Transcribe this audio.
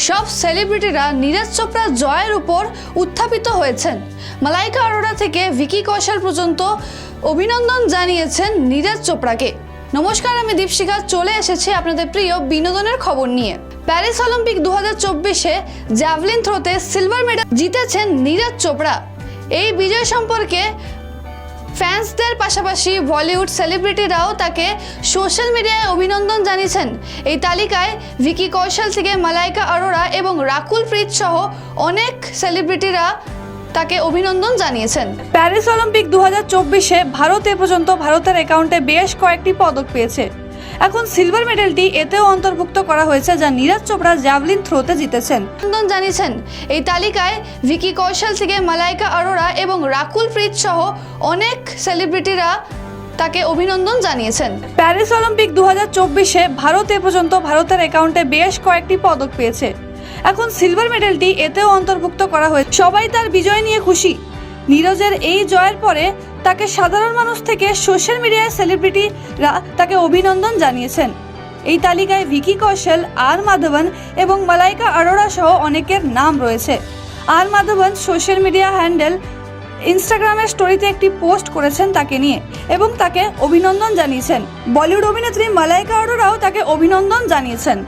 সব সেলিব্রিটিরা নীরজ চোপড়া জয়ের উপর উত্থাপিত হয়েছেন। মালাইকা অরোরা থেকে ভিকি কৌশল পর্যন্ত অভিনন্দন জানিয়েছেন নীরজ চোপড়াকে। নমস্কার, আমি দীপশিখা চলে এসেছি আপনাদের প্রিয় বিনোদনের খবর নিয়ে। প্যারিস অলিম্পিক 2024-এ জ্যাভলিন থ্রোতে সিলভার মেডেল জিতেছেন নীরজ চোপড়া। এই বিজয় সম্পর্কে ফ্যান্সদের পাশাপাশি বলিউড সেলিব্রিটিরাও তাকে সোশ্যাল মিডিয়ায় অভিনন্দন জানিয়েছেন। এই তালিকায় ভিকি কৌশল থেকে মালাইকা অরোরা এবং রাকুল প্রীত সহ অনেক সেলিব্রিটিরা তাকে অভিনন্দন জানিয়েছেন। প্যারিস অলিম্পিক 2024-এ ভারত এ পর্যন্ত ভারতের অ্যাকাউন্টে বেশ কয়েকটি পদক পেয়েছে। এখন সিলভার মেডেলটি এতেও অন্তর্ভুক্ত করা হয়েছে, যা নীরজ চোপড়া জ্যাভলিন থ্রোতে জিতেছেন। অভিনন্দন জানিয়েছেন। এই তালিকায় ভিকি কৌশল থেকে মালাইকা অরোরা এবং রাকুল প্রীত সহ অনেক সেলিব্রিটিরা তাকে অভিনন্দন জানিয়েছেন। প্যারিস অলিম্পিক 2024-এ ভারত এ পর্যন্ত ভারতের অ্যাকাউন্টে বেশ কয়েকটি পদক পেয়েছে। এখন সিলভার মেডেলটি এতেও অন্তর্ভুক্ত করা হয়েছে। সবাই তার বিজয় নিয়ে খুশি। নীরজের এই জয়ের পরে তাকে সাধারণ মানুষ থেকে সোশ্যাল মিডিয়ায় সেলিব্রিটিরা তাকে অভিনন্দন জানিয়েছেন। এই তালিকায় ভিকি কৌশল, আর মাধবন এবং মালাইকা অরোরা সহ অনেকের নাম রয়েছে। আর মাধবন সোশ্যাল মিডিয়া হ্যান্ডেল ইনস্টাগ্রামের স্টোরিতে একটি পোস্ট করেছেন তাকে নিয়ে এবং তাকে অভিনন্দন জানিয়েছেন। বলিউড অভিনেত্রী মালাইকা অরোরাও তাকে অভিনন্দন জানিয়েছেন।